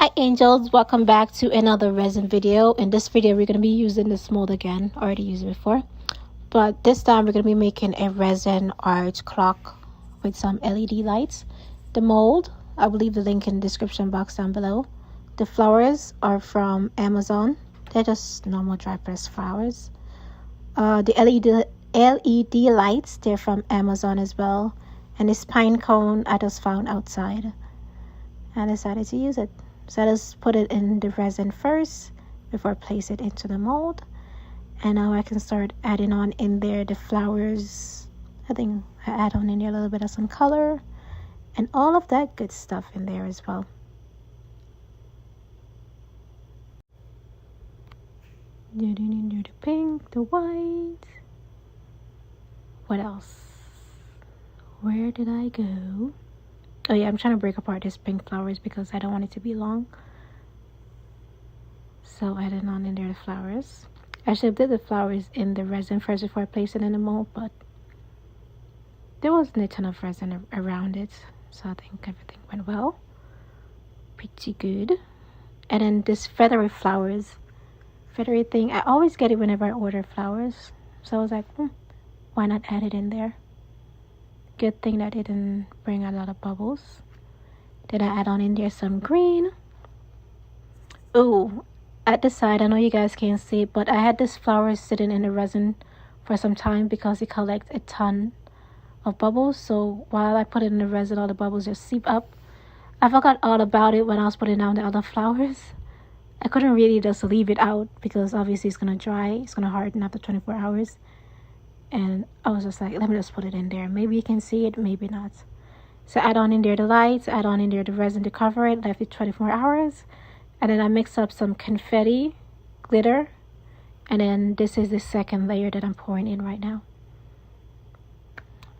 Hi angels, welcome back to another resin video. In this video we're going to be using this mold again. Already used it before, but this time we're going to be making a resin arch clock with some LED lights. The mold, I will leave the link in the description box down below. The flowers are from Amazon. They're just normal dry press flowers. The LED lights, they're from Amazon as well. And this pine cone I just found outside. I decided to use it. So I just put it in the resin first before I place it into the mold. And now I can start adding on in there the flowers. I think I add on in there a little bit of some color and all of that good stuff in there as well. The pink, the white. What else? Where did I go? Oh yeah, I'm trying to break apart these pink flowers because I don't want it to be long. So I added on in there the flowers. Actually, I did the flowers in the resin first before I placed it in the mold, but there wasn't a ton of resin around it. So I think everything went well. Pretty good. And then this feathery flowers. Feathery thing, I always get it whenever I order flowers. So I was like, why not add it in there? Good thing that it didn't bring a lot of bubbles. Then I add on in there some green. Oh, at the side, I know you guys can't see it, but I had this flower sitting in the resin for some time because it collects a ton of bubbles. So while I put it in the resin, all the bubbles just seep up. I forgot all about it when I was putting down the other flowers. I couldn't really just leave it out because obviously it's going to dry. It's going to harden after 24 hours. And I was just like, let me just put it in there. Maybe you can see it, maybe not. So add on in there the lights, add on in there the resin to cover it, left it 24 hours. And then I mix up some confetti, glitter. And then this is the second layer that I'm pouring in right now.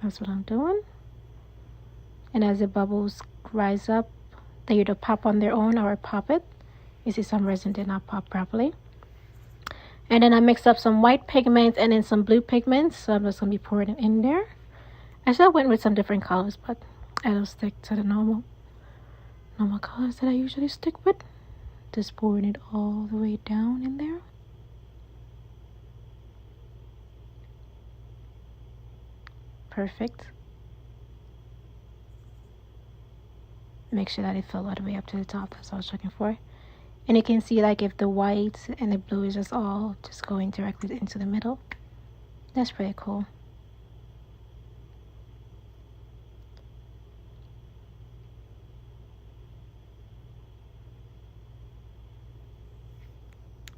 That's what I'm doing. And as the bubbles rise up, they either pop on their own or pop it. You see some resin did not pop properly. And then I mixed up some white pigments and then some blue pigments. So I'm just going to be pouring it in there. Actually, I went with some different colors, but I don't stick to the normal colors that I usually stick with. Just pouring it all the way down in there. Perfect. Make sure that it filled all the way up to the top. That's what I was looking for. And you can see like if the white and the blue is just all just going directly into the middle. That's pretty cool.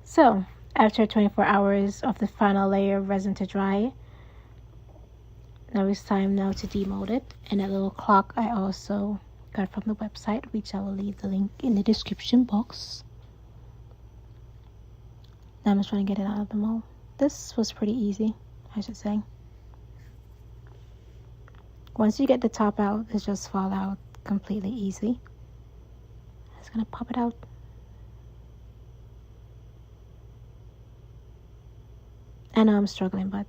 So after 24 hours of the final layer of resin to dry, now it's time now to demold it. And that little clock I also got from the website, which I will leave the link in the description box. Now I'm just trying to get it out of the mold. This was pretty easy, I should say. Once you get the top out, it just fall out completely easy. I'm just gonna pop it out. I know I'm struggling, but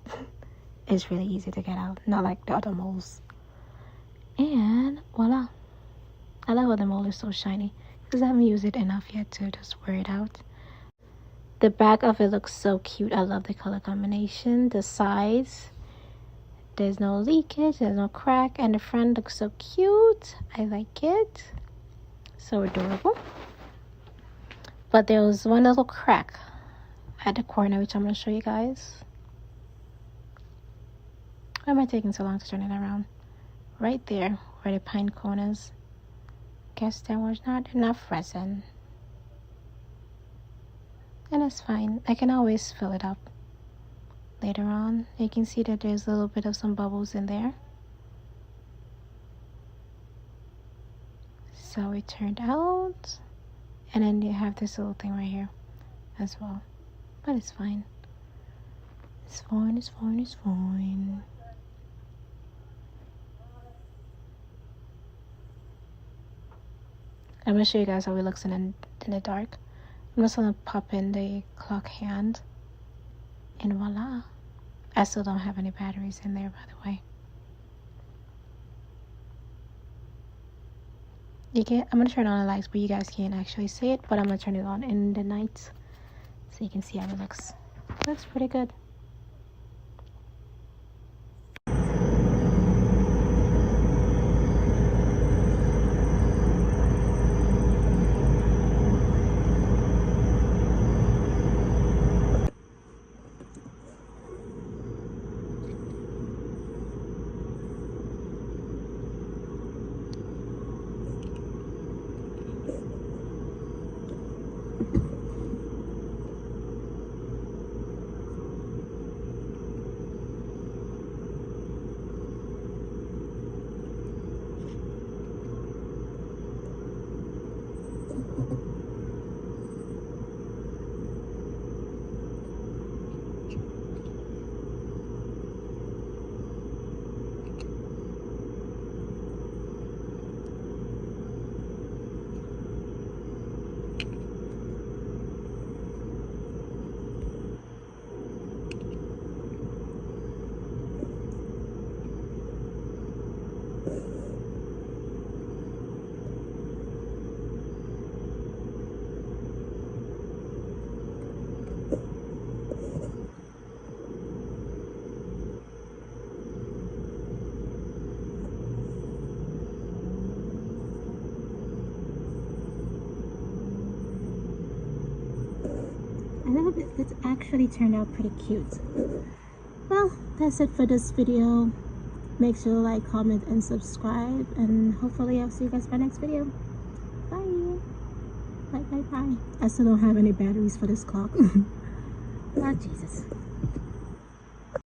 it's really easy to get out. Not like the other molds. And voila. I love how the mold is so shiny because I haven't used it enough yet to just wear it out. The back of it looks so cute. I love the color combination. The sides, there's no leakage, there's no crack, and the front looks so cute. I like it. So adorable. But there was one little crack at the corner, which I'm going to show you guys. Why am I taking so long to turn it around? Right there, where the pine cone is. Guess there was not enough resin. And that's fine. I can always fill it up later on. You can see that there's a little bit of some bubbles in there. So it turned out. And then you have this little thing right here as well. But it's fine. It's fine, it's fine, it's fine. I'm going to show you guys how it looks in the dark. I'm just going to pop in the clock hand. And voila. I still don't have any batteries in there, by the way. You can't, I'm gonna turn on the lights, but you guys can't actually see it, but I'm gonna turn it on in the night so you can see how it looks. It looks pretty good. A little bit, it's actually turned out pretty cute. Well, that's it for this video. Make sure to like, comment, and subscribe, and hopefully I'll see you guys in my next video. Bye. Bye. I still don't have any batteries for this clock. Oh Jesus.